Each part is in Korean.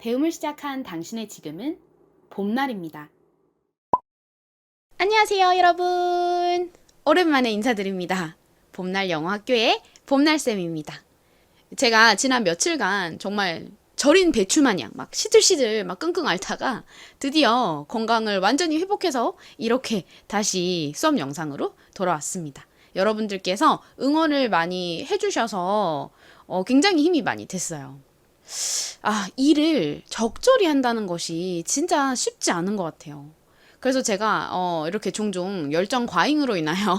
배움을 시작한 당신의 지금은 봄날입니다. 안녕하세요, 여러분. 오랜만에 인사드립니다. 봄날 영어학교의 봄날쌤입니다. 제가 지난 며칠간 정말 절인 배추 마냥 막 시들시들 막 끙끙 앓다가 드디어 건강을 완전히 회복해서 이렇게 다시 수업 영상으로 돌아왔습니다. 여러분들께서 응원을 많이 해주셔서 굉장히 힘이 많이 됐어요. 일을 적절히 한다는 것이 진짜 쉽지 않은 것 같아요. 그래서 제가 이렇게 종종 열정 과잉으로 인하여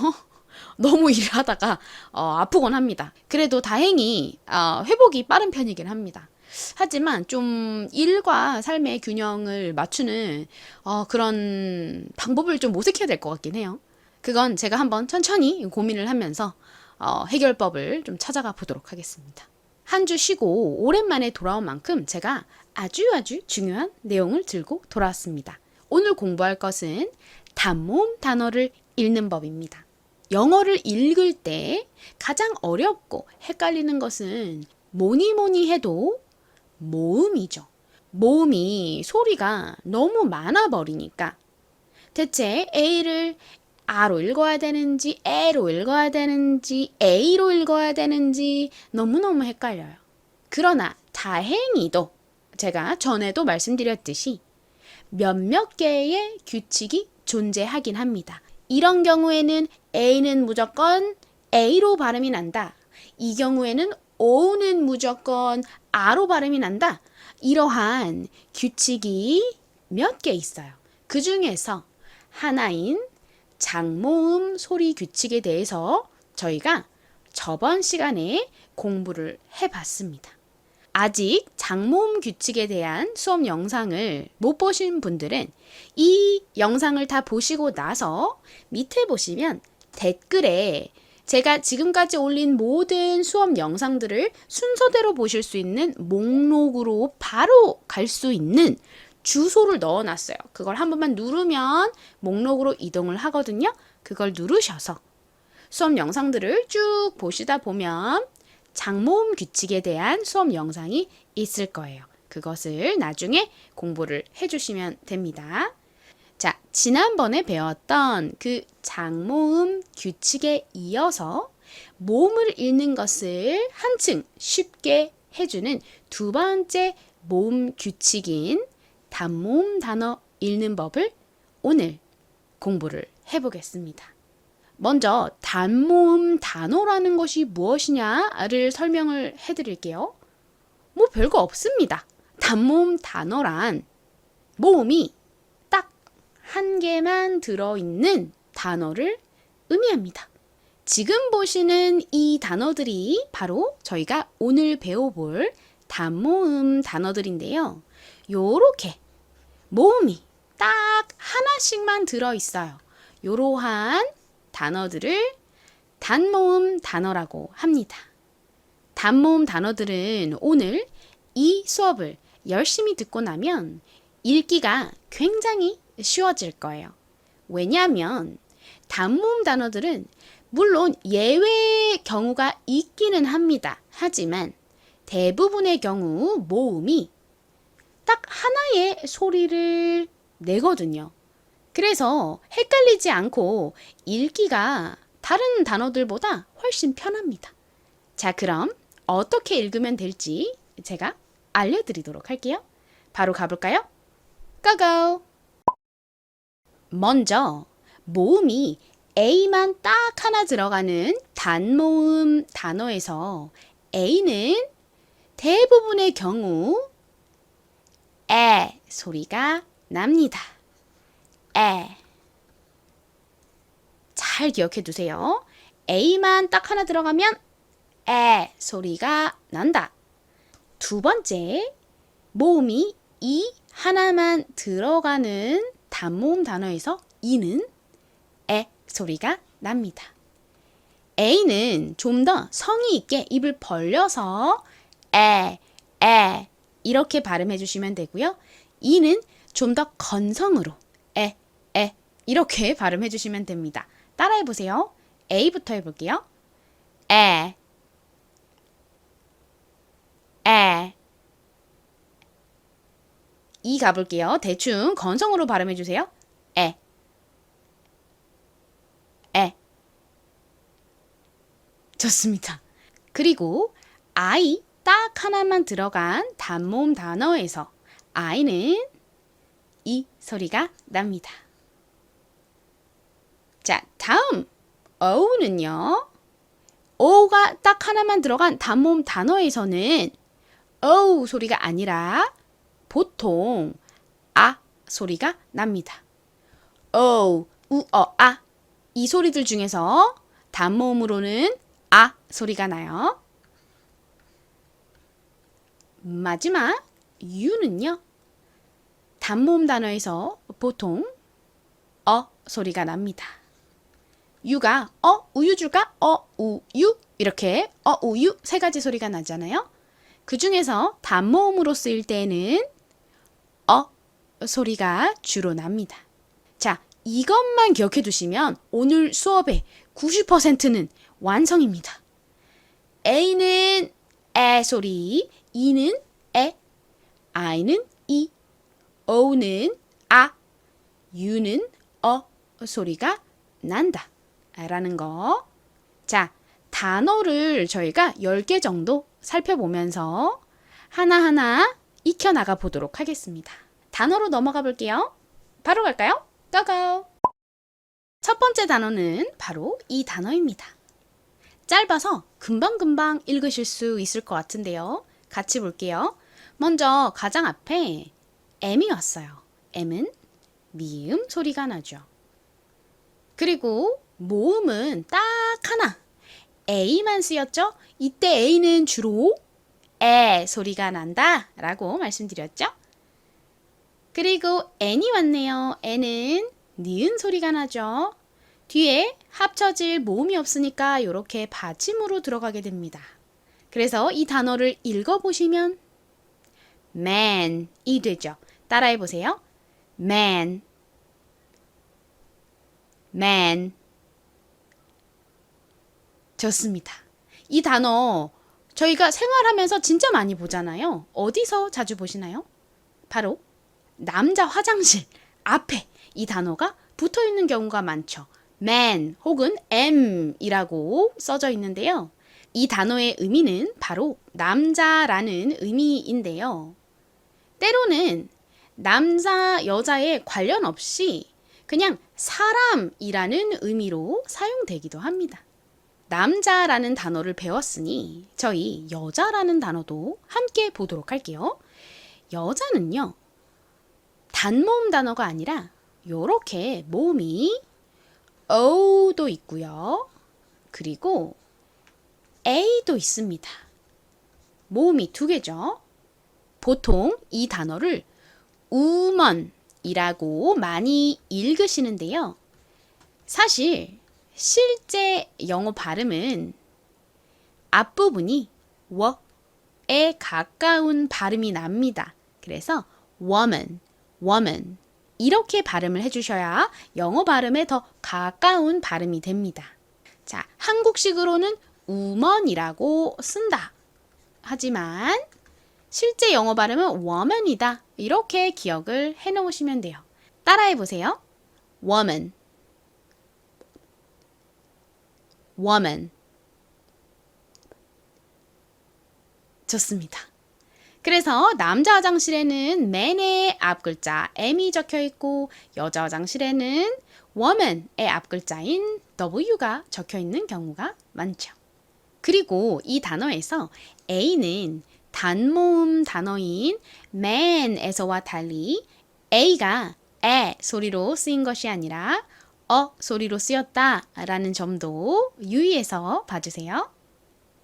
너무 일을 하다가 아프곤 합니다. 그래도 다행히 회복이 빠른 편이긴 합니다. 하지만 좀 일과 삶의 균형을 맞추는 그런 방법을 좀 모색해야 될 것 같긴 해요. 그건 제가 한번 천천히 고민을 하면서 해결법을 좀 찾아가 보도록 하겠습니다. 한 주 쉬고 오랜만에 돌아온 만큼 제가 아주 중요한 내용을 들고 돌아왔습니다. 오늘 공부할 것은 단모음 단어를 읽는 법입니다. 영어를 읽을 때 가장 어렵고 헷갈리는 것은 뭐니 해도 모음이죠. 모음이 소리가 너무 많아 버리니까 대체 A를 R로 읽어야 되는지 E로 읽어야 되는지 A로 읽어야 되는지 너무너무 헷갈려요. 그러나 다행히도 제가 전에도 말씀드렸듯이 몇몇 개의 규칙이 존재하긴 합니다. 이런 경우에는 A는 무조건 A로 발음이 난다. 이 경우에는 O는 무조건 R로 발음이 난다. 이러한 규칙이 몇 개 있어요. 그 중에서 하나인 장모음 소리 규칙에 대해서 저희가 저번 시간에 공부를 해봤습니다. 아직 장모음 규칙에 대한 수업 영상을 못 보신 분들은 이 영상을 다 보시고 나서 밑에 보시면 댓글에 제가 지금까지 올린 모든 수업 영상들을 순서대로 보실 수 있는 목록으로 바로 갈 수 있는 주소를 넣어놨어요. 그걸 한 번만 누르면 목록으로 이동을 하거든요. 그걸 누르셔서 수업 영상들을 쭉 보시다 보면 장모음 규칙에 대한 수업 영상이 있을 거예요. 그것을 나중에 공부를 해주시면 됩니다. 자, 지난번에 배웠던 그 장모음 규칙에 이어서 모음을 읽는 것을 한층 쉽게 해주는 두 번째 모음 규칙인 단모음 단어 읽는 법을 오늘 공부를 해보겠습니다. 먼저 단모음 단어라는 것이 무엇이냐를 설명을 해드릴게요. 뭐 별거 없습니다. 단모음 단어란 모음이 딱 한 개만 들어있는 단어를 의미합니다. 지금 보시는 이 단어들이 바로 저희가 오늘 배워볼 단모음 단어들인데요. 요렇게 모음이 딱 하나씩만 들어있어요. 요러한 단어들을 단모음 단어라고 합니다. 단모음 단어들은 오늘 이 수업을 열심히 듣고 나면 읽기가 굉장히 쉬워질 거예요. 왜냐하면 단모음 단어들은 물론 예외의 경우가 있기는 합니다. 하지만 대부분의 경우 모음이 딱 하나의 소리를 내거든요. 그래서 헷갈리지 않고 읽기가 다른 단어들보다 훨씬 편합니다. 자, 그럼 어떻게 읽으면 될지 제가 알려드리도록 할게요. 바로 가볼까요? 고고! 먼저 모음이 A만 딱 하나 들어가는 단모음 단어에서 A는 대부분의 경우 에 소리가 납니다. 에. 잘 기억해 두세요. A만 딱 하나 들어가면 에 소리가 난다. 두 번째, 모음이 이 하나만 들어가는 단모음 단어에서 이는 에 소리가 납니다. A는 좀 더 성의 있게 입을 벌려서 에 이렇게 발음해 주시면 되고요. 이는 좀 더 건성으로 에 이렇게 발음해 주시면 됩니다. 따라해 보세요. A부터 해볼게요. 에 이 가볼게요. 대충 건성으로 발음해 주세요. 에, 에. 좋습니다. 그리고 I 딱 하나만 들어간 단모음 단어에서 I는 이 소리가 납니다. 자, 다음 O는요. O가 딱 하나만 들어간 단모음 단어에서는 O 소리가 아니라 보통 아 소리가 납니다. O, 우, 아. 이 소리들 중에서 단모음으로는 아 소리가 나요. 마지막 U는요. 단모음 단어에서 보통 소리가 납니다. U가 우유 줄까? 우유 이렇게 우유 세 가지 소리가 나잖아요. 그 중에서 단모음으로 쓰일 때는 소리가 주로 납니다. 자, 이것만 기억해 두시면 오늘 수업의 90%는 완성입니다. A는 에 소리, E는 에, I는 이, O는 아, U는 소리가 난다 라는 거. 자, 단어를 저희가 10개 정도 살펴보면서 하나하나 익혀나가 보도록 하겠습니다. 단어로 넘어가 볼게요. 바로 갈까요? 고고! 첫 번째 단어는 바로 이 단어입니다. 짧아서 금방금방 읽으실 수 있을 것 같은데요. 같이 볼게요. 먼저 가장 앞에 M이 왔어요. M은 미음 소리가 나죠. 그리고 모음은 딱 하나 A만 쓰였죠? 이때 A는 주로 에 소리가 난다 라고 말씀드렸죠? 그리고 N이 왔네요. N은 니은 소리가 나죠. 뒤에 합쳐질 모음이 없으니까 이렇게 받침으로 들어가게 됩니다. 그래서 이 단어를 읽어보시면 man이 되죠. 따라해 보세요. man, man. 좋습니다. 이 단어 저희가 생활하면서 진짜 많이 보잖아요. 어디서 자주 보시나요? 바로 남자 화장실 앞에 이 단어가 붙어 있는 경우가 많죠. man 혹은 m이라고 써져 있는데요. 이 단어의 의미는 바로 남자라는 의미인데요. 때로는 남자, 여자에 관련 없이 그냥 사람이라는 의미로 사용되기도 합니다. 남자라는 단어를 배웠으니 저희 여자라는 단어도 함께 보도록 할게요. 여자는요. 단모음 단어가 아니라 요렇게 모음이 O도 있고요. 그리고 A도 있습니다. 모음이 두 개죠. 보통 이 단어를 woman이라고 많이 읽으시는데요. 사실 실제 영어 발음은 앞부분이 워에 가까운 발음이 납니다. 그래서 woman, woman 이렇게 발음을 해주셔야 영어 발음에 더 가까운 발음이 됩니다. 자, 한국식으로는 woman이라고 쓴다. 하지만 실제 영어 발음은 woman이다. 이렇게 기억을 해놓으시면 돼요. 따라해 보세요. woman, woman. 좋습니다. 그래서 남자 화장실에는 man의 앞글자 M이 적혀 있고 여자 화장실에는 woman의 앞글자인 W가 적혀 있는 경우가 많죠. 그리고 이 단어에서 A는 단모음 단어인 man에서와 달리 A가 에 소리로 쓰인 것이 아니라 소리로 쓰였다라는 점도 유의해서 봐주세요.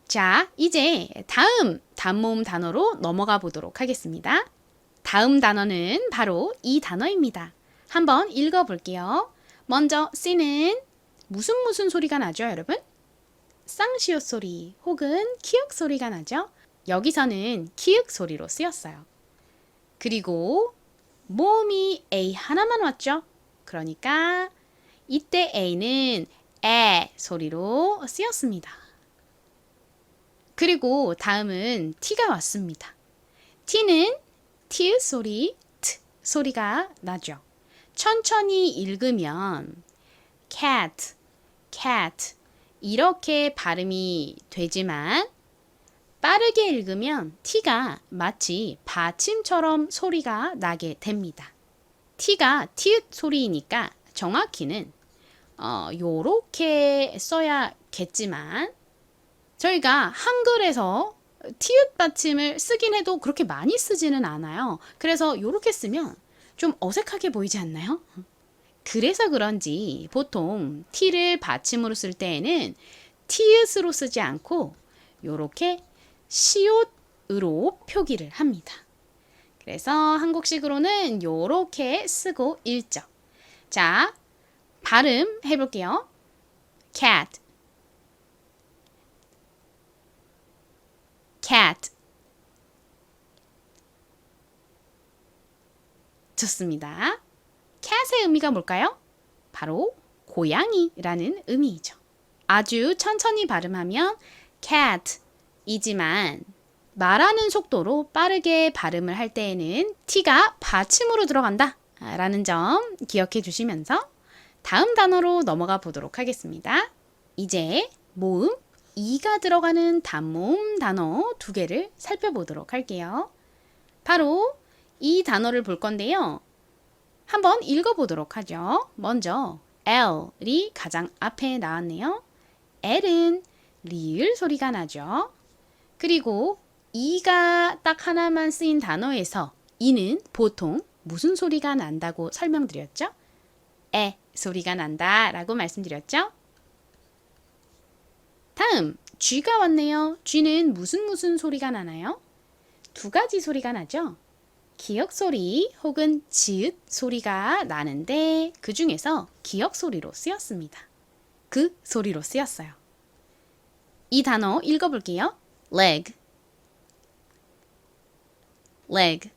자, 이제 다음 단모음 단어로 넘어가 보도록 하겠습니다. 다음 단어는 바로 이 단어입니다. 한번 읽어볼게요. 먼저 C는 무슨 소리가 나죠, 여러분? 쌍시옷 소리 혹은 키읔 소리가 나죠? 여기서는 키읔 소리로 쓰였어요. 그리고 모음이 A 하나만 왔죠? 그러니까 이때 A는 에 소리로 쓰였습니다. 그리고 다음은 T가 왔습니다. T는 티읕 소리 트 소리가 나죠. 천천히 읽으면 cat, cat 이렇게 발음이 되지만 빠르게 읽으면 t가 마치 받침처럼 소리가 나게 됩니다. t가 티읕 소리이니까 정확히는 요렇게 써야겠지만 저희가 한글에서 티읕 받침을 쓰긴 해도 그렇게 많이 쓰지는 않아요. 그래서 요렇게 쓰면 좀 어색하게 보이지 않나요? 그래서 그런지 보통 t를 받침으로 쓸 때에는 티읕으로 쓰지 않고 요렇게 시옷으로 표기를 합니다. 그래서 한국식으로는 요렇게 쓰고 읽죠. 자, 발음 해볼게요. cat, cat. 좋습니다. cat의 의미가 뭘까요? 바로 고양이라는 의미이죠. 아주 천천히 발음하면 cat이지만 말하는 속도로 빠르게 발음을 할 때에는 t가 받침으로 들어간다 라는 점 기억해 주시면서 다음 단어로 넘어가 보도록 하겠습니다. 이제 모음 이가 들어가는 단모음 단어 두 개를 살펴보도록 할게요. 바로 이 단어를 볼 건데요. 한번 읽어보도록 하죠. 먼저 L이 가장 앞에 나왔네요. L은 리을 소리가 나죠. 그리고 이가 딱 하나만 쓰인 단어에서 이는 보통 무슨 소리가 난다고 설명드렸죠? 에 소리가 난다 라고 말씀드렸죠? 다음 G가 왔네요. G는 무슨 소리가 나나요? 두 가지 소리가 나죠? 기역 소리 혹은 지읒 소리가 나는데 그 중에서 기역 소리로 쓰였습니다. 그 소리로 쓰였어요. 이 단어 읽어볼게요. leg, leg.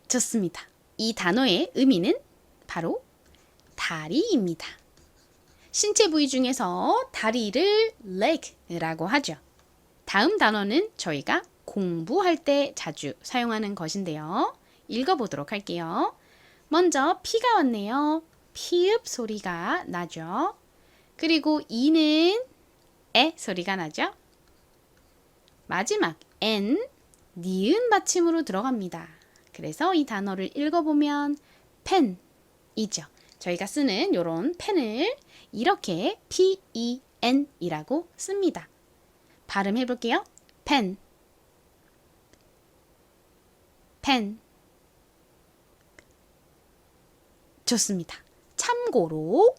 좋습니다. 이 단어의 의미는 바로 다리입니다. 신체 부위 중에서 다리를 leg라고 하죠. 다음 단어는 저희가 공부할 때 자주 사용하는 것인데요. 읽어보도록 할게요. 먼저 P가 왔네요. 피읍 소리가 나죠. 그리고 이는 에 소리가 나죠. 마지막 N, 니은 받침으로 들어갑니다. 그래서 이 단어를 읽어보면 펜이죠. 저희가 쓰는 이런 펜을 이렇게 P-E-N이라고 씁니다. 발음해 볼게요. 펜, 펜. 좋습니다. 참고로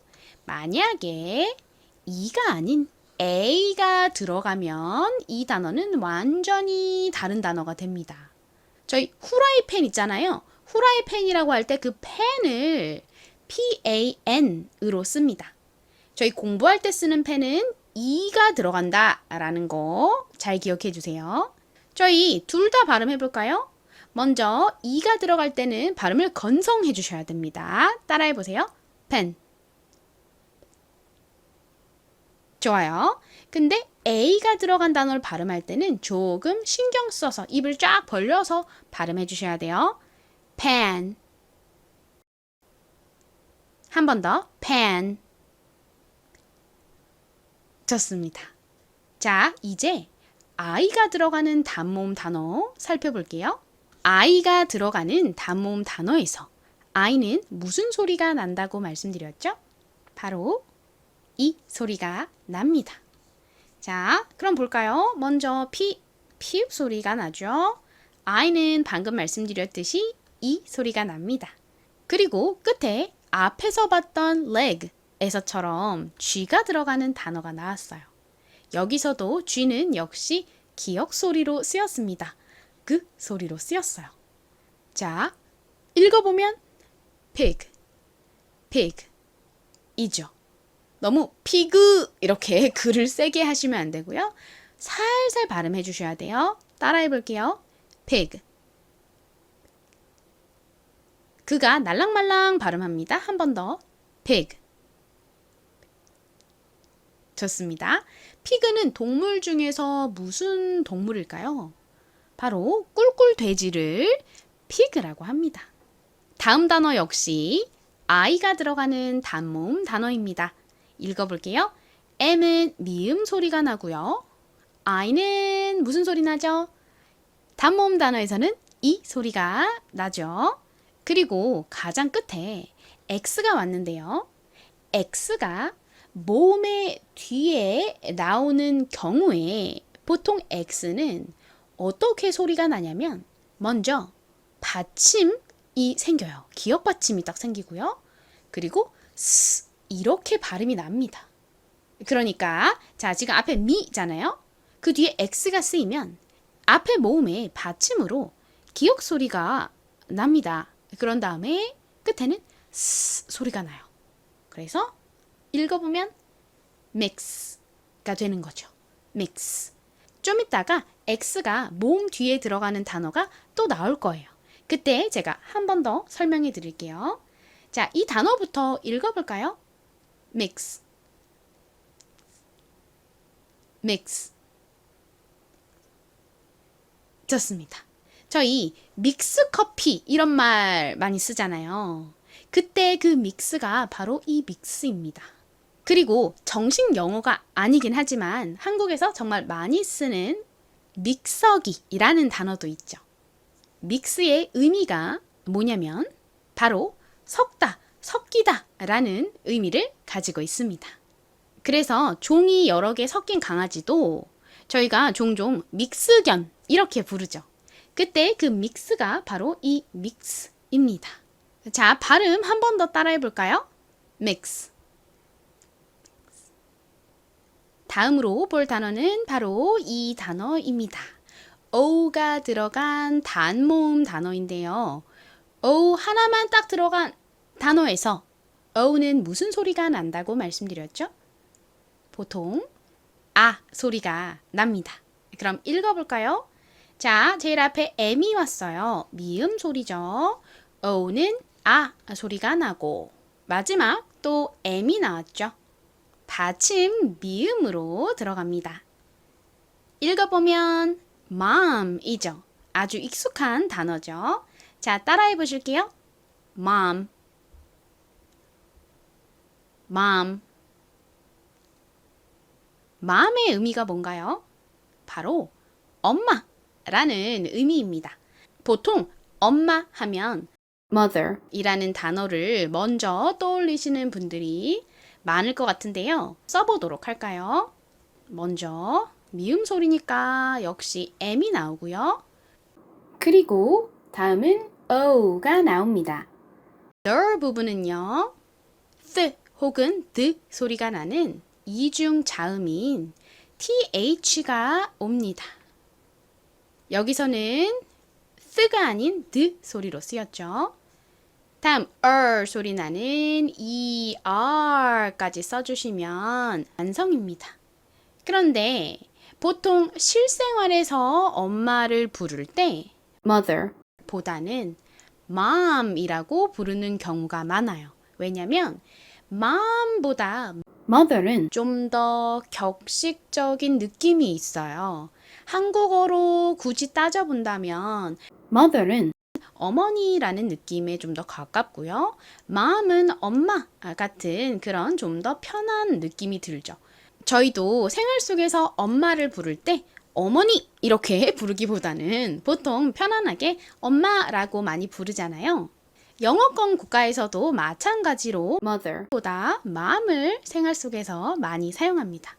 만약에 이가 아닌 A가 들어가면 이 단어는 완전히 다른 단어가 됩니다. 저희 후라이팬 있잖아요. 후라이팬이라고 할 때 그 펜을 P-A-N으로 씁니다. 저희 공부할 때 쓰는 펜은 E가 들어간다 라는 거 잘 기억해 주세요. 저희 둘 다 발음해 볼까요? 먼저 E가 들어갈 때는 발음을 건성해 주셔야 됩니다. 따라해 보세요. 펜. 좋아요. 근데 A가 들어간 단어를 발음할 때는 조금 신경 써서 입을 쫙 벌려서 발음해 주셔야 돼요. pen. 한 번 더. pen. 좋습니다. 자, 이제 I가 들어가는 단모음 단어 살펴볼게요. I가 들어가는 단모음 단어에서 I는 무슨 소리가 난다고 말씀드렸죠? 바로 이 소리가 납니다. 자, 그럼 볼까요? 먼저 피읍 소리가 나죠. I는 방금 말씀드렸듯이 이 소리가 납니다. 그리고 끝에 앞에서 봤던 leg에서처럼 G가 들어가는 단어가 나왔어요. 여기서도 G는 역시 기역 소리로 쓰였습니다. 그 소리로 쓰였어요. 자, 읽어보면 pig, pig 이죠. 너무 피그 이렇게 글을 세게 하시면 안 되고요. 살살 발음해 주셔야 돼요. 따라해 볼게요. pig. 그가 날랑말랑 발음합니다. 한 번 더. pig. 좋습니다. 피그는 동물 중에서 무슨 동물일까요? 바로 꿀꿀 돼지를 pig라고 합니다. 다음 단어 역시 I가 들어가는 단모음 단어입니다. 읽어볼게요. M은 미음 소리가 나고요. I는 무슨 소리 나죠? 단모음 단어에서는 이 소리가 나죠. 그리고 가장 끝에 X가 왔는데요. X가 모음의 뒤에 나오는 경우에 보통 X는 어떻게 소리가 나냐면 먼저 받침이 생겨요. 기역 받침이 딱 생기고요. 그리고 스 이렇게 발음이 납니다. 그러니까 자 지금 앞에 미잖아요. 그 뒤에 X가 쓰이면 앞에 모음의 받침으로 기역 소리가 납니다. 그런 다음에 끝에는 스 소리가 나요. 그래서 읽어보면 mix가 되는 거죠. mix. 좀 이따가 X가 모음 뒤에 들어가는 단어가 또 나올 거예요. 그때 제가 한 번 더 설명해 드릴게요. 자, 이 단어부터 읽어볼까요? mix. mix. 좋습니다. 저희 믹스 커피 이런 말 많이 쓰잖아요. 그때 그 믹스가 바로 이 믹스입니다. 그리고 정식 영어가 아니긴 하지만 한국에서 정말 많이 쓰는 믹서기라는 단어도 있죠. 믹스의 의미가 뭐냐면 바로 섞다, 섞이다 라는 의미를 가지고 있습니다. 그래서 종이 여러 개 섞인 강아지도 저희가 종종 믹스견 이렇게 부르죠. 그때 그 믹스가 바로 이 믹스입니다. 자, 발음 한 번 더 따라해 볼까요? mix. 다음으로 볼 단어는 바로 이 단어입니다. O가 들어간 단모음 단어인데요. O 하나만 딱 들어간 단어에서 O는 무슨 소리가 난다고 말씀드렸죠? 보통 아 소리가 납니다. 그럼 읽어볼까요? 자, 제일 앞에 M이 왔어요. 미음 소리죠. O는 아 소리가 나고 마지막 또 M이 나왔죠. 받침 미음으로 들어갑니다. 읽어보면 mom이죠. 아주 익숙한 단어죠. 자, 따라해 보실게요. mom, mom. mom의 의미가 뭔가요? 바로 엄마라는 의미입니다. 보통 엄마 하면 mother 이라는 단어를 먼저 떠올리시는 분들이 많을 것 같은데요. 써보도록 할까요? 먼저 미음 소리니까 역시 M이 나오고요. 그리고 다음은 O가 나옵니다. the 부분은요. th 혹은 the 소리가 나는 이중 자음인 th가 옵니다. 여기서는 th가 아닌 the 소리로 쓰였죠. 다음 소리 나는 er까지 써주시면 완성입니다. 그런데 보통 실생활에서 엄마를 부를 때 mother 보다는 mom이라고 부르는 경우가 많아요. 왜냐면 mom보다 mother는 좀 더 격식적인 느낌이 있어요. 한국어로 굳이 따져본다면 mother는 어머니라는 느낌에 좀 더 가깝고요. mom은 엄마 같은 그런 좀 더 편한 느낌이 들죠. 저희도 생활 속에서 엄마를 부를 때 어머니 이렇게 부르기보다는 보통 편안하게 엄마라고 많이 부르잖아요. 영어권 국가에서도 마찬가지로 mother보다 mom을 생활 속에서 많이 사용합니다.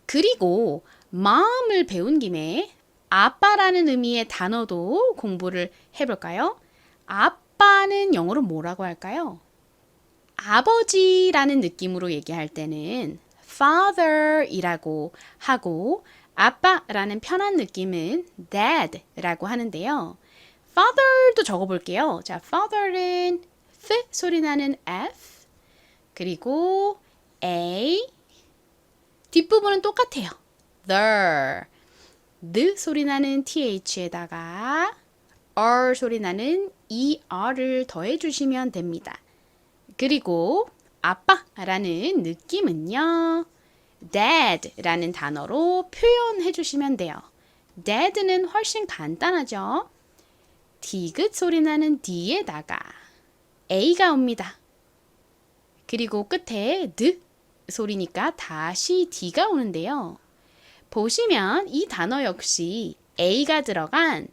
그리고 mom을 배운 김에 아빠라는 의미의 단어도 공부를 해볼까요? 아빠는 영어로 뭐라고 할까요? 아버지라는 느낌으로 얘기할 때는 father이라고 하고 아빠라는 편한 느낌은 dad라고 하는데요. father도 적어볼게요. 자, father는 F 소리 나는 F 그리고 A 뒷부분은 똑같아요. the 소리 나는 TH에다가 R 소리 나는 ER을 더해주시면 됩니다. 그리고 아빠라는 느낌은요. dad라는 단어로 표현해 주시면 돼요. dad는 훨씬 간단하죠. 디귿 소리 나는 D에다가 A가 옵니다. 그리고 끝에 드 소리니까 다시 D가 오는데요. 보시면 이 단어 역시 A가 들어간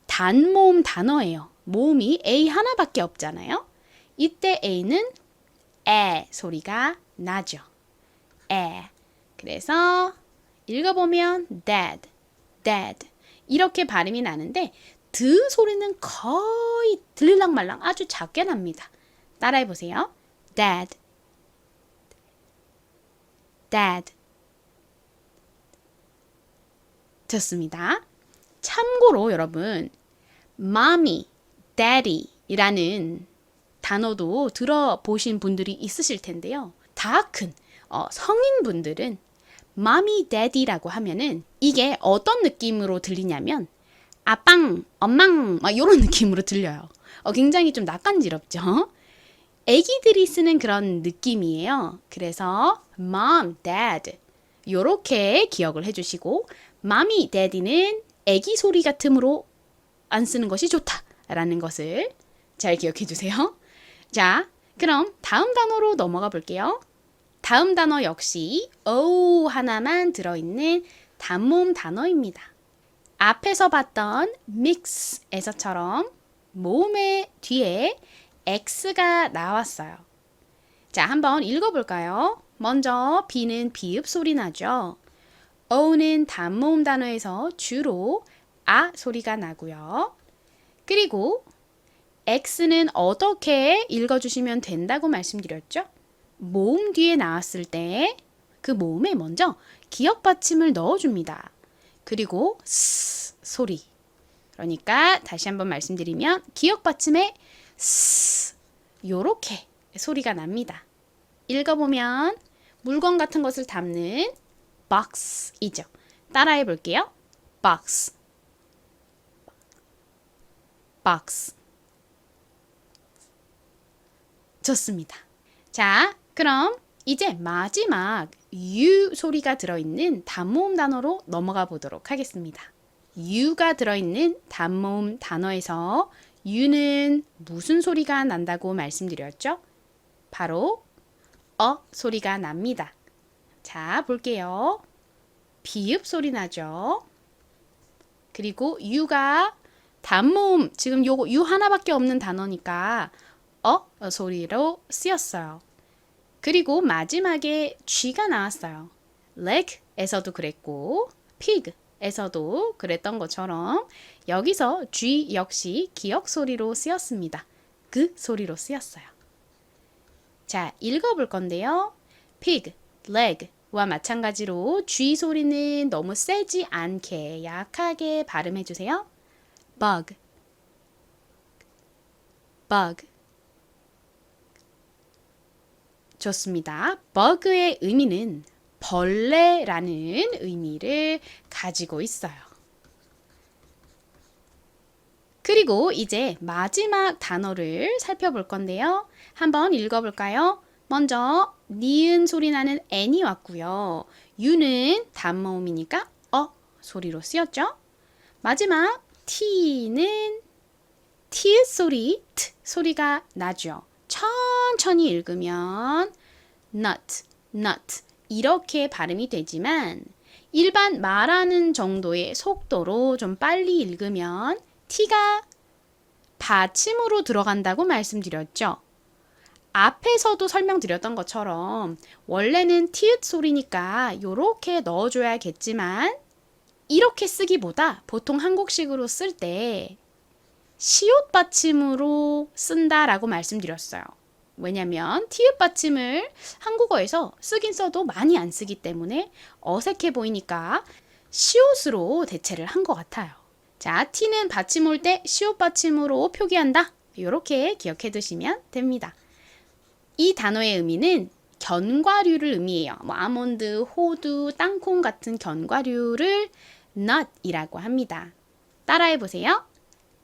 단모음 단어예요. 모음이 A 하나밖에 없잖아요. 이때 A는 에 소리가 나죠. 에. 그래서 읽어보면 dad, dad 이렇게 발음이 나는데 드 소리는 거의 들릴랑말랑 아주 작게 납니다. 따라해보세요. dad, dad. 좋습니다. 참고로 여러분 mommy, daddy 이라는 단어도 들어보신 분들이 있으실 텐데요. 다 큰 성인분들은 mommy, daddy라고 하면은 이게 어떤 느낌으로 들리냐면 아빵, 엄망 막 이런 느낌으로 들려요. 굉장히 좀 낯간지럽죠? 애기들이 쓰는 그런 느낌이에요. 그래서 mom, dad 요렇게 기억을 해주시고 mommy, daddy는 애기 소리 같음으로 안 쓰는 것이 좋다라는 것을 잘 기억해 주세요. 자, 그럼 다음 단어로 넘어가 볼게요. 다음 단어 역시 O 하나만 들어있는 단모음 단어입니다. 앞에서 봤던 mix에서처럼 모음의 뒤에 X가 나왔어요. 자, 한번 읽어볼까요? 먼저 B는 비읍 소리 나죠. O는 단모음 단어에서 주로 아 소리가 나고요. 그리고 X는 어떻게 읽어주시면 된다고 말씀드렸죠? 모음 뒤에 나왔을 때 그 모음에 먼저 기역 받침을 넣어줍니다. 그리고 스 소리. 그러니까 다시 한번 말씀드리면 기역 받침에 스 요렇게 소리가 납니다. 읽어보면 물건 같은 것을 담는 box이죠. 따라해 볼게요. box, box. 좋습니다. 자, 그럼 이제 마지막 U 소리가 들어있는 단모음 단어로 넘어가 보도록 하겠습니다. U가 들어있는 단모음 단어에서 U는 무슨 소리가 난다고 말씀드렸죠? 바로 소리가 납니다. 자, 볼게요. 비읍 소리 나죠? 그리고 U가 단모음, 지금 요거 U 하나밖에 없는 단어니까 소리로 쓰였어요. 그리고 마지막에 G가 나왔어요. leg에서도 그랬고 pig에서도 그랬던 것처럼 여기서 G 역시 기역 소리로 쓰였습니다. 그 소리로 쓰였어요. 자, 읽어볼 건데요. pig, leg와 마찬가지로 G 소리는 너무 세지 않게 약하게 발음해 주세요. bug, bug. 좋습니다. bug의 의미는 벌레라는 의미를 가지고 있어요. 그리고 이제 마지막 단어를 살펴볼 건데요. 한번 읽어볼까요? 먼저 니은 소리 나는 n이 왔고요. u는 단모음이니까 소리로 쓰였죠. 마지막 t는 t 소리, t 소리가 나죠. 천천히 읽으면 nut, nut 이렇게 발음이 되지만 일반 말하는 정도의 속도로 좀 빨리 읽으면 t가 받침으로 들어간다고 말씀드렸죠. 앞에서도 설명드렸던 것처럼 원래는 티읕 소리니까 이렇게 넣어줘야겠지만 이렇게 쓰기보다 보통 한국식으로 쓸 때 시옷 받침으로 쓴다라고 말씀드렸어요. 왜냐면 티읕 받침을 한국어에서 쓰긴 써도 많이 안 쓰기 때문에 어색해 보이니까 시옷으로 대체를 한 것 같아요. 자, t는 받침 올 때 시옷 받침으로 표기한다. 이렇게 기억해 두시면 됩니다. 이 단어의 의미는 견과류를 의미해요. 아몬드, 호두, 땅콩 같은 견과류를 nut이라고 합니다. 따라해 보세요.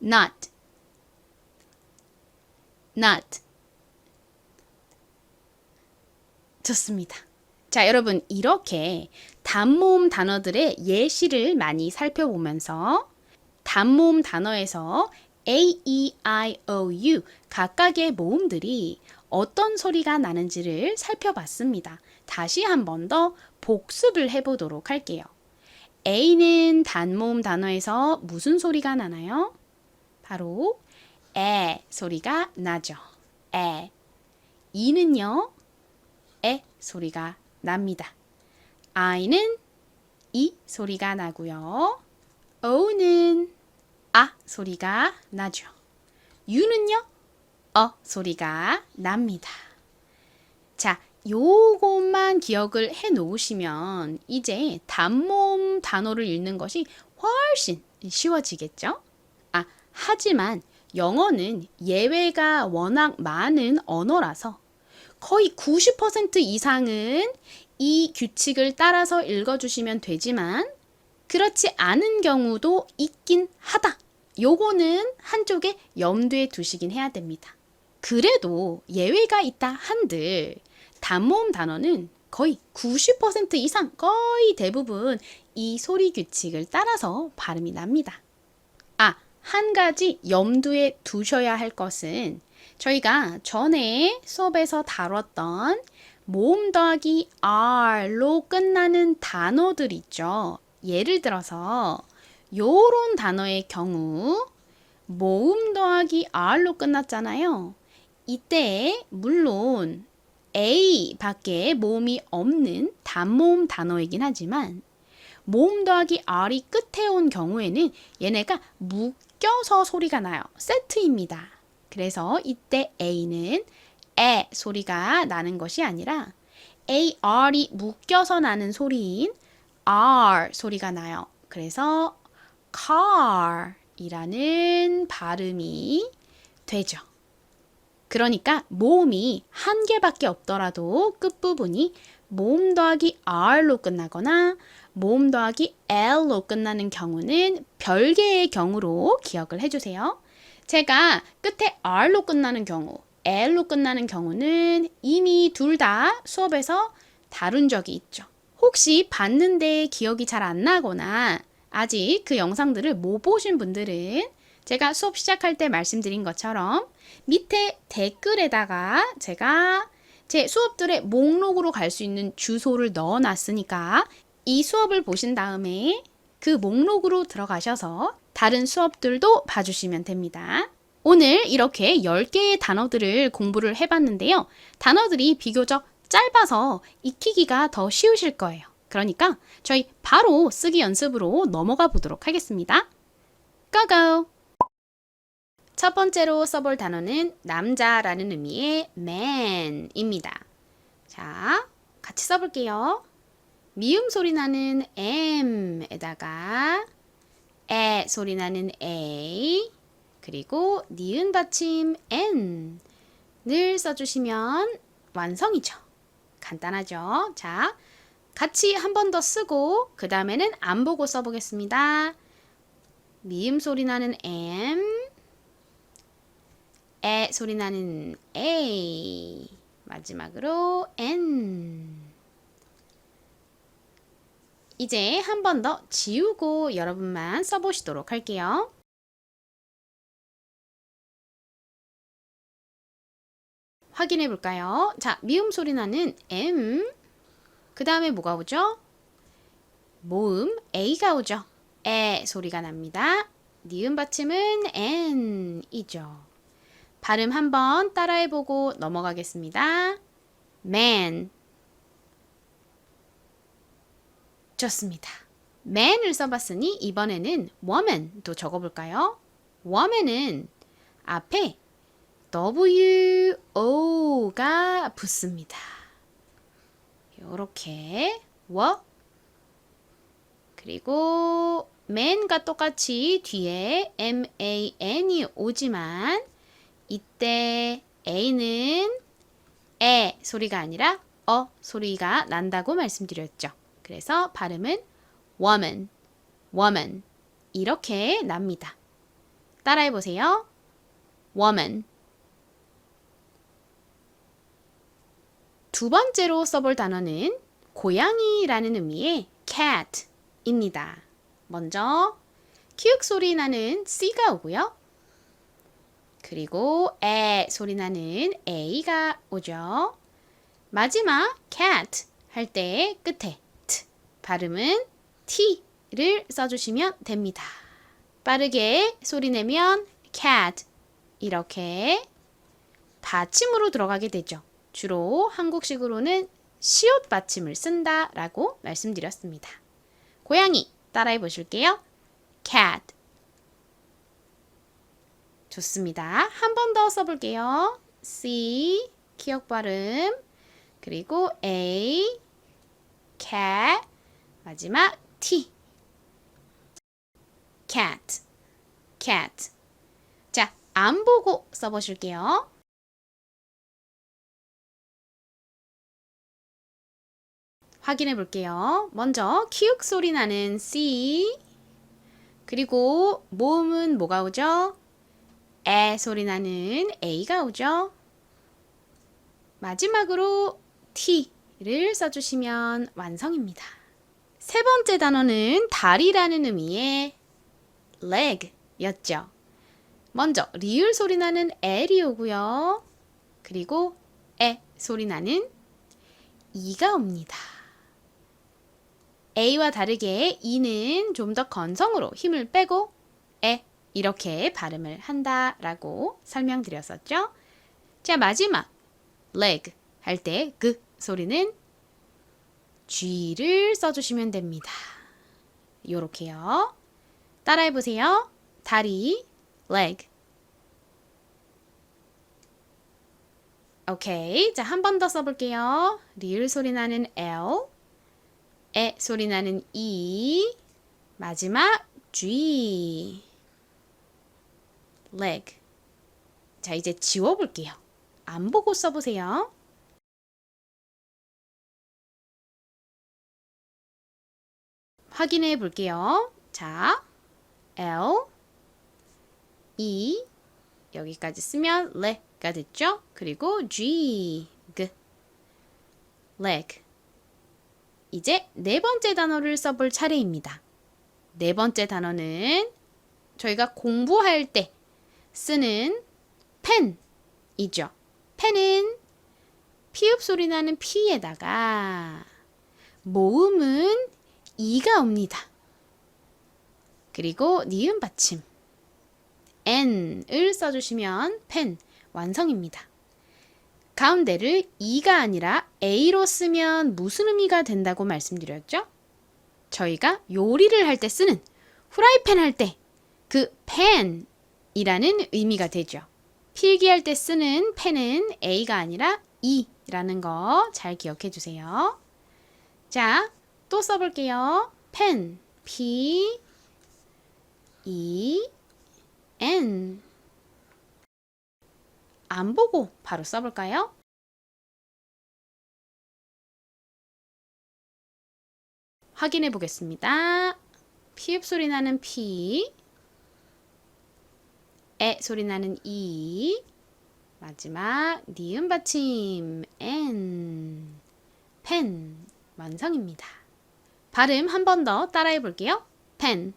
nut, nut. 좋습니다. 자, 여러분 이렇게 단모음 단어들의 예시를 많이 살펴보면서 단모음 단어에서 A, E, I, O, U 각각의 모음들이 어떤 소리가 나는지를 살펴봤습니다. 다시 한 번 더 복습을 해보도록 할게요. A는 단모음 단어에서 무슨 소리가 나나요? 바로 에 소리가 나죠. 에. E는요, 에 소리가 납니다. I는 이 소리가 나고요. O는 아 소리가 나죠. U는요, 소리가 납니다. 자, 요것만 기억을 해 놓으시면 이제 단모음 단어를 읽는 것이 훨씬 쉬워지겠죠? 하지만 영어는 예외가 워낙 많은 언어라서 거의 90% 이상은 이 규칙을 따라서 읽어주시면 되지만 그렇지 않은 경우도 있긴 하다. 요거는 한쪽에 염두에 두시긴 해야 됩니다. 그래도 예외가 있다 한들 단모음 단어는 거의 90% 이상 거의 대부분 이 소리 규칙을 따라서 발음이 납니다. 한 가지 염두에 두셔야 할 것은 저희가 전에 수업에서 다뤘던 모음 더하기 R로 끝나는 단어들 있죠. 예를 들어서 요런 단어의 경우 모음 더하기 R로 끝났잖아요. 이때 물론 A 밖에 모음이 없는 단모음 단어이긴 하지만 모음 더하기 R이 끝에 온 경우에는 얘네가 묶여서 소리가 나요. 세트입니다. 그래서 이때 A는 에 소리가 나는 것이 아니라 AR이 묶여서 나는 소리인 R 소리가 나요. 그래서 car 이라는 발음이 되죠. 그러니까 모음이 한 개밖에 없더라도 끝부분이 모음 더하기 R로 끝나거나 모음 더하기 L로 끝나는 경우는 별개의 경우로 기억을 해주세요. 제가 끝에 R로 끝나는 경우, L로 끝나는 경우는 이미 둘 다 수업에서 다룬 적이 있죠. 혹시 봤는데 기억이 잘 안 나거나 아직 그 영상들을 못 보신 분들은 제가 수업 시작할 때 말씀드린 것처럼 밑에 댓글에다가 제가 제 수업들의 목록으로 갈 수 있는 주소를 넣어 놨으니까 이 수업을 보신 다음에 그 목록으로 들어가셔서 다른 수업들도 봐주시면 됩니다. 오늘 이렇게 10개의 단어들을 공부를 해봤는데요. 단어들이 비교적 짧아서 익히기가 더 쉬우실 거예요. 그러니까 저희 바로 쓰기 연습으로 넘어가 보도록 하겠습니다. 고고! 첫 번째로 써볼 단어는 남자라는 의미의 man입니다. 자, 같이 써볼게요. 미음 소리 나는 M에다가 에 소리 나는 A 그리고 니은 받침 N을 써주시면 완성이죠. 간단하죠? 자, 같이 한 번 더 쓰고 그 다음에는 안 보고 써보겠습니다. 미음 소리 나는 M 에 소리 나는 A 마지막으로 N 이제 한 번 더 지우고 여러분만 써보시도록 할게요. 확인해 볼까요? 자, 미음 소리 나는 M 그 다음에 뭐가 오죠? 모음 A가 오죠. 에 소리가 납니다. 니은 받침은 N이죠. 발음 한번 따라해보고 넘어가겠습니다. man 좋습니다. man을 써봤으니 이번에는 woman도 적어볼까요? woman은 앞에 WO가 붙습니다. 요렇게 그리고 man과 똑같이 뒤에 MAN이 오지만 이때 A는 에 소리가 아니라 소리가 난다고 말씀드렸죠. 그래서 발음은 woman, woman 이렇게 납니다. 따라해 보세요. woman. 두 번째로 써볼 단어는 고양이라는 의미의 cat입니다. 먼저 키읔 소리 나는 C가 오고요. 그리고 에 소리 나는 A가 오죠. 마지막 cat 할 때 끝에 T 발음은 T를 써주시면 됩니다. 빠르게 소리 내면 cat 이렇게 받침으로 들어가게 되죠. 주로 한국식으로는 시옷 받침을 쓴다라고 말씀드렸습니다. 고양이 따라해 보실게요. cat. 좋습니다. 한 번 더 써볼게요. C, 기억 발음, 그리고 A, cat, 마지막 T. cat, cat. 자, 안 보고 써보실게요. 확인해 볼게요. 먼저 키읔 소리 나는 C, 그리고 모음은 뭐가 오죠? 에 소리 나는 A가 오죠. 마지막으로 T를 써주시면 완성입니다. 세 번째 단어는 다리라는 의미의 leg 였죠. 먼저 리을 소리 나는 L이 오고요. 그리고 에 소리 나는 E가 옵니다. A와 다르게 E는 좀 더 건성으로 힘을 빼고 에 이렇게 발음을 한다라고 설명드렸었죠. 자, 마지막 leg 할 때 그 소리는 G를 써주시면 됩니다. 요렇게요. 따라해보세요. 다리, leg. 오케이. 자, 한 번 더 써볼게요. 리을 소리 나는 L, 에 소리 나는 E, 마지막 G. leg. 자, 이제 지워볼게요. 안 보고 써보세요. 확인해 볼게요. 자, L, E, 여기까지 쓰면 leg가 됐죠? 그리고 G, G, leg. 이제 네 번째 단어를 써볼 차례입니다. 네 번째 단어는 저희가 공부할 때 쓰는 펜이죠. 펜은 피읍 소리 나는 P에다가 모음은 E가 옵니다. 그리고 니은 받침 N을 써주시면 펜 완성입니다. 가운데를 E가 아니라 A로 쓰면 무슨 의미가 된다고 말씀드렸죠? 저희가 요리를 할 때 쓰는 후라이팬 할 때 그 펜이라는 의미가 되죠. 필기할 때 쓰는 펜은 A가 아니라 E라는 거 잘 기억해 주세요. 자, 또 써볼게요. 펜, P, E, N. 안 보고 바로 써볼까요? 확인해 보겠습니다. 피읍 소리 나는 P, 에 소리 나는 E, 마지막 니은 받침 N, 펜 완성입니다. 발음 한 번 더 따라해 볼게요. 펜.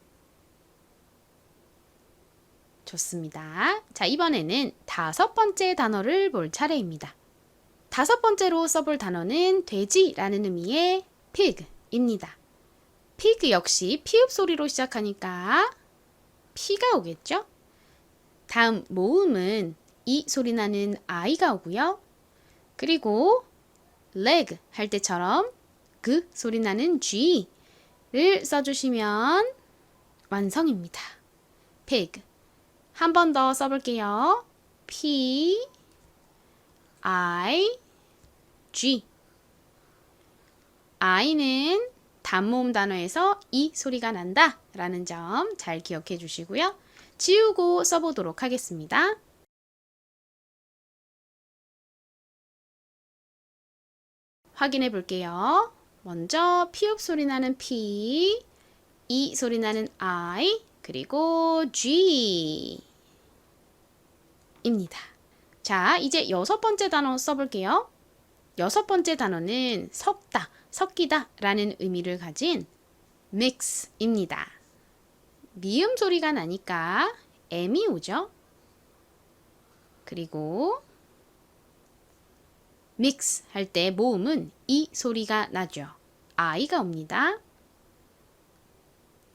좋습니다. 자, 이번에는 다섯 번째 단어를 볼 차례입니다. 다섯 번째로 써볼 단어는 돼지라는 의미의 pig입니다. pig 역시 피읍 소리로 시작하니까 P가 오겠죠? 다음 모음은 이 소리 나는 I가 오고요. 그리고 leg 할 때처럼 그 소리 나는 G를 써주시면 완성입니다. pig. 한 번 더 써볼게요. P, I, G. I는 단모음 단어에서 이 소리가 난다 라는 점 잘 기억해 주시고요. 지우고 써보도록 하겠습니다. 확인해 볼게요. 먼저 피읍 소리 나는 P, 이 소리 나는 I, 그리고 G 입니다. 자, 이제 여섯 번째 단어 써볼게요. 여섯 번째 단어는 섞다, 섞이다 라는 의미를 가진 mix입니다. 미음 소리가 나니까 M이 오죠. 그리고 mix 할 때 모음은 이 소리가 나죠. I가 옵니다.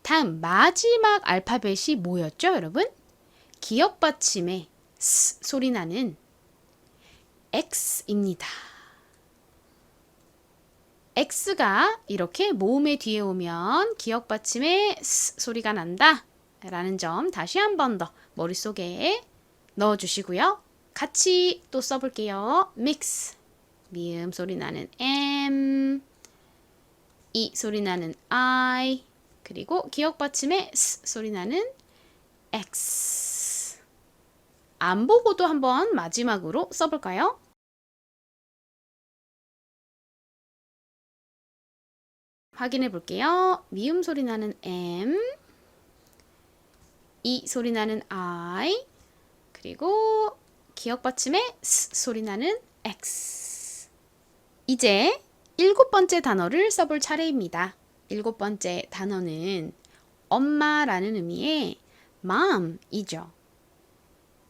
다음 마지막 알파벳이 뭐였죠, 여러분? 기역 받침에 S 소리 나는 X입니다. X가 이렇게 모음의 뒤에 오면 기역 받침에 S 소리가 난다 라는 점 다시 한 번 더 머릿속에 넣어주시고요. 같이 또 써볼게요. mix, 미음 소리 나는 M, 이 소리 나는 I, 그리고 기역 받침에 S 소리 나는 X. 안 보고도 한번 마지막으로 써볼까요? 확인해 볼게요. 미음 소리 나는 M, 이 소리 나는 I, 그리고 기역 받침에 S 소리 나는 X. 이제 7번째 단어를 써볼 차례입니다. 7번째 단어는 엄마라는 의미의 mom이죠.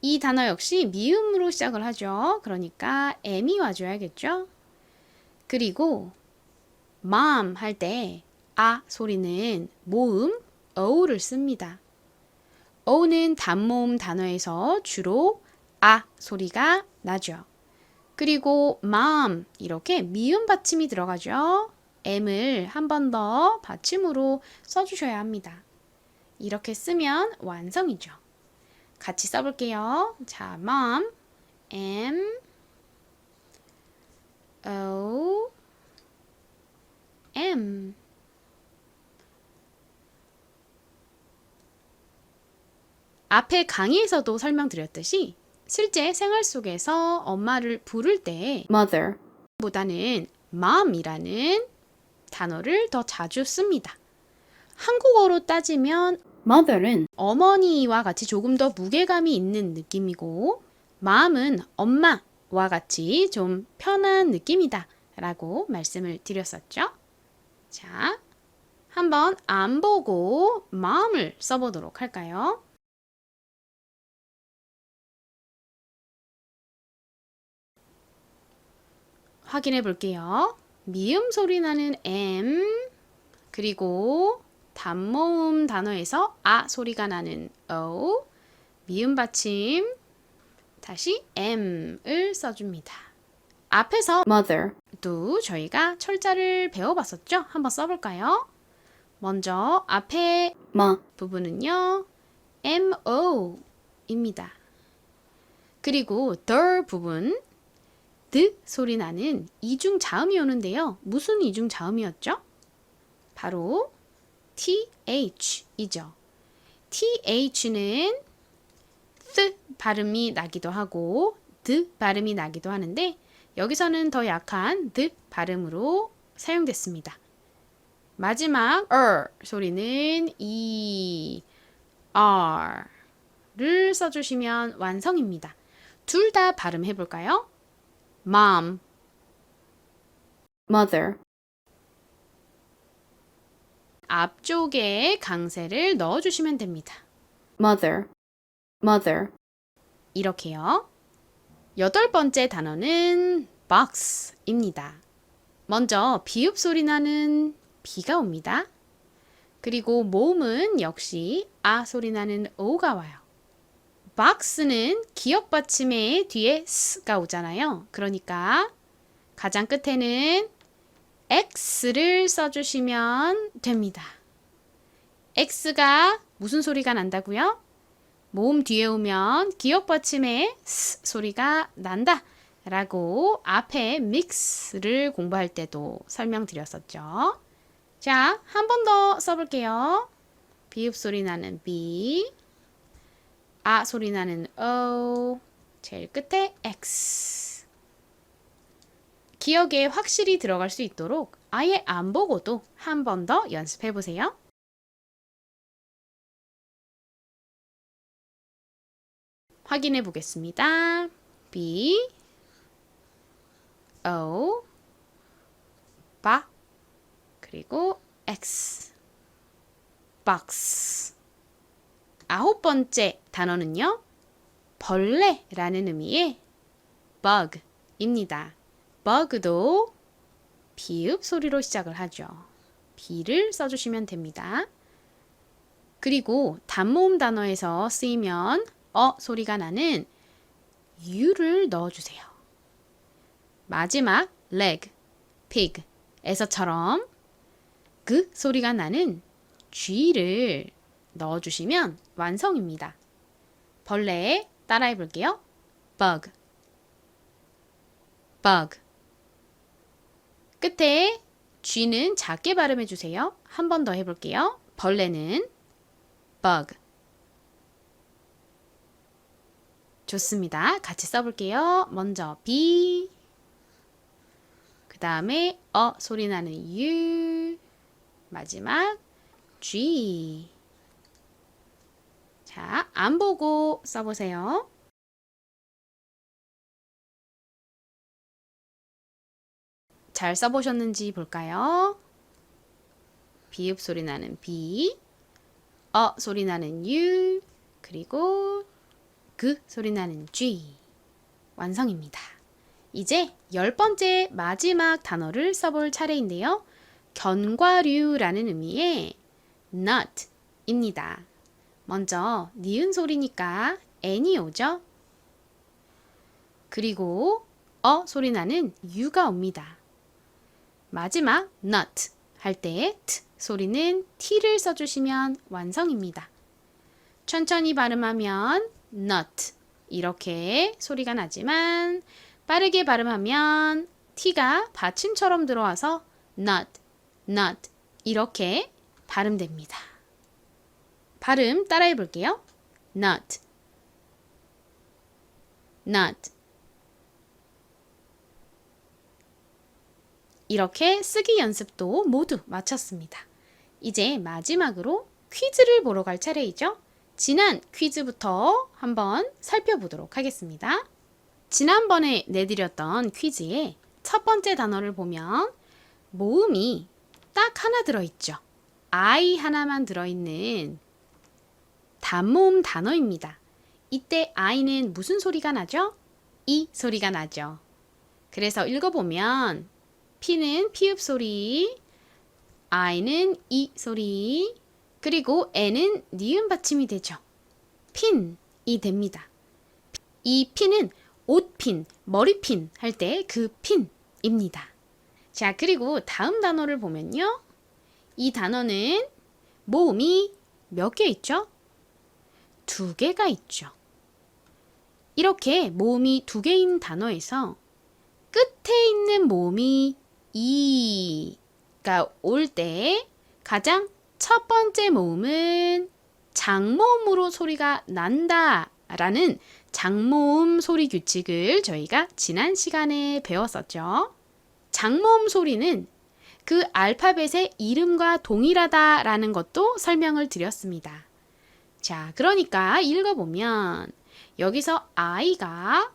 이 단어 역시 미음으로 시작을 하죠. 그러니까 M이 와줘야겠죠. 그리고 mom 할 때 아 소리는 모음 O를 씁니다. O는 단모음 단어에서 주로 아 소리가 나죠. 그리고 mom 이렇게 미음 받침이 들어가죠. M을 한 번 더 받침으로 써주셔야 합니다. 이렇게 쓰면 완성이죠. 같이 써볼게요. 자, mom, M, O, M. 앞에 강의에서도 설명드렸듯이 실제 생활 속에서 엄마를 부를 때 mother, 보다는 mom이라는 단어를 더 자주 씁니다. 한국어로 따지면 mother는 어머니와 같이 조금 더 무게감이 있는 느낌이고 mom은 엄마와 같이 좀 편한 느낌이다 라고 말씀을 드렸었죠. 자, 한번 안 보고 mom을 써보도록 할까요? 확인해 볼게요. 미음 소리 나는 M, 그리고 단모음 단어에서 아 소리가 나는 O, 미음 받침, 다시 M을 써줍니다. 앞에서 mother, 또 저희가 철자를 배워봤었죠? 한번 써볼까요? 먼저 앞에 ma, 부분은요, MO입니다. 그리고 the 부분, the 소리 나는 이중 자음이 오는데요. 무슨 이중 자음이었죠? 바로 TH이죠. TH는 th 발음이 나기도 하고 the 발음이 나기도 하는데 여기서는 더 약한 the 발음으로 사용됐습니다. 마지막 소리는 E, R를 써주시면 완성입니다. 둘 다 발음해 볼까요? mom, mother, 앞쪽에 강세를 넣어주시면 됩니다. mother, mother, 이렇게요. 8번째 단어는 box입니다. 먼저 비읍 소리 나는 B가 옵니다. 그리고 모음은 역시 아 소리 나는 O가 와요. box는 기역 받침의 뒤에 S가 오잖아요. 그러니까 가장 끝에는 X를 써주시면 됩니다. X가 무슨 소리가 난다고요? 모음 뒤에 오면 기역 받침의 S 소리가 난다 라고 앞에 mix를 공부할 때도 설명드렸었죠. 자, 한 번 더 써볼게요. 비읍 소리 나는 B, 아 소리 나는 O, 제일 끝에 X. 기억에 확실히 들어갈 수 있도록 아예 안 보고도 한 번 더 연습해 보세요. 확인해 보겠습니다. B, O, 바, 그리고 X, box. 9번째 단어는요, 벌레라는 의미의 bug입니다. bug도 비읍 소리로 시작을 하죠. b를 써주시면 됩니다. 그리고 단모음 단어에서 쓰이면 소리가 나는 u를 넣어주세요. 마지막 leg, pig 에서처럼 그 소리가 나는 g를 넣어주시면 완성입니다. 벌레 따라해 볼게요. bug, bug. 끝에 g는 작게 발음해 주세요. 한 번 더 해볼게요. 벌레는 bug. 좋습니다. 같이 써볼게요. 먼저 b, 그 다음에 소리 나는 u, 마지막 g. 자, 안 보고 써보세요. 잘 써보셨는지 볼까요? 비읍 소리 나는 b, 소리 나는 u, 그리고 그 소리 나는 g. 완성입니다. 이제 10번째 마지막 단어를 써볼 차례인데요. 견과류라는 의미의 nut입니다. 먼저 니은 소리니까 n이 오죠. 그리고 소리 나는 u가 옵니다. 마지막 nut 할 때 t 소리는 t를 써주시면 완성입니다. 천천히 발음하면 nut 이렇게 소리가 나지만 빠르게 발음하면 t가 받침처럼 들어와서 nut, nut 이렇게 발음됩니다. 발음 따라해 볼게요. nut, nut. 이렇게 쓰기 연습도 모두 마쳤습니다. 이제 마지막으로 퀴즈를 보러 갈 차례이죠. 지난 퀴즈부터 한번 살펴보도록 하겠습니다. 지난번에 내드렸던 퀴즈의 첫 번째 단어를 보면 모음이 딱 하나 들어있죠. I 하나만 들어있는 단모음 단어입니다. 이때 I는 무슨 소리가 나죠? 이 소리가 나죠. 그래서 읽어보면 P는 피읍 소리, I는 이 소리, 그리고 N은 니은 받침이 되죠. 핀이 됩니다. 이 핀은 옷핀, 머리핀 할 때 그 핀입니다. 자, 그리고 다음 단어를 보면요. 이 단어는 모음이 몇 개 있죠? 2개가 있죠. 이렇게 모음이 2개인 단어에서 끝에 있는 모음이 이가 올 때 가장 첫 번째 모음은 장모음으로 소리가 난다 라는 장모음 소리 규칙을 저희가 지난 시간에 배웠었죠. 장모음 소리는 그 알파벳의 이름과 동일하다라는 것도 설명을 드렸습니다. 자, 그러니까 읽어보면 여기서 I가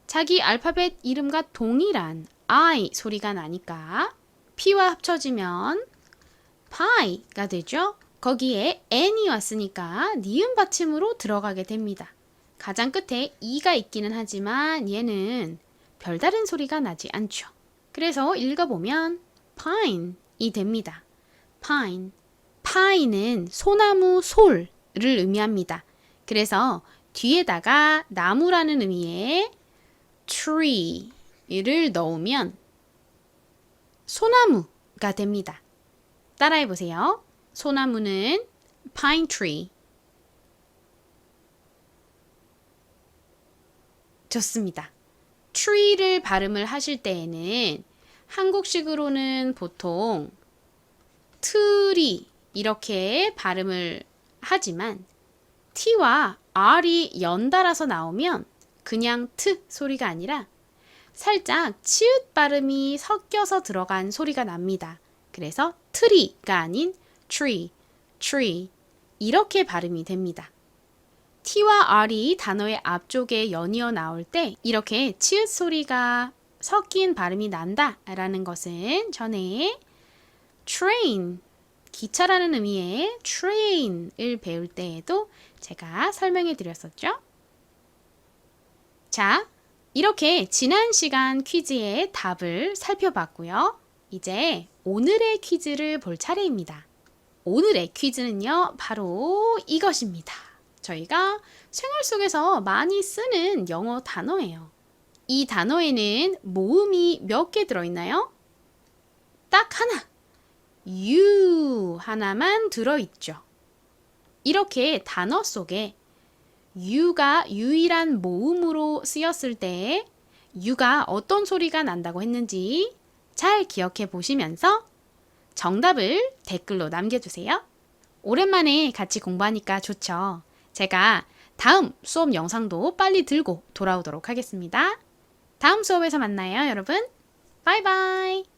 자기 알파벳 이름과 동일한 I 소리가 나니까 P와 합쳐지면 pie가 되죠. 거기에 n이 왔으니까 니은 받침으로 들어가게 됩니다. 가장 끝에 e가 있기는 하지만 얘는 별다른 소리가 나지 않죠. 그래서 읽어보면 pine이 됩니다. pine. pine은 소나무 솔을 의미합니다. 그래서 뒤에다가 나무라는 의미의 tree를 넣으면 소나무가 됩니다. 따라해보세요. 소나무는 pine tree. 좋습니다. tree를 발음을 하실 때에는 한국식으로는 보통 트리 이렇게 발음을 하지만 t와 r이 연달아서 나오면 그냥 트 소리가 아니라 살짝 치읓 발음이 섞여서 들어간 소리가 납니다. 그래서 트리가 아닌 tree, tree 이렇게 발음이 됩니다. T와 R이 단어의 앞쪽에 연이어 나올 때 이렇게 치읓 소리가 섞인 발음이 난다 라는 것은 전에 train, 기차라는 의미의 train을 배울 때에도 제가 설명해 드렸었죠. 자, 이렇게 지난 시간 퀴즈의 답을 살펴봤고요. 이제 오늘의 퀴즈를 볼 차례입니다. 오늘의 퀴즈는요, 바로 이것입니다. 저희가 생활 속에서 많이 쓰는 영어 단어예요. 이 단어에는 모음이 몇 개 들어있나요? 딱 하나, you 하나만 들어있죠. 이렇게 단어 속에 you가 유일한 모음으로 쓰였을 때 you가 어떤 소리가 난다고 했는지 잘 기억해 보시면서 정답을 댓글로 남겨주세요. 오랜만에 같이 공부하니까 좋죠. 제가 다음 수업 영상도 빨리 들고 돌아오도록 하겠습니다. 다음 수업에서 만나요, 여러분. 바이바이.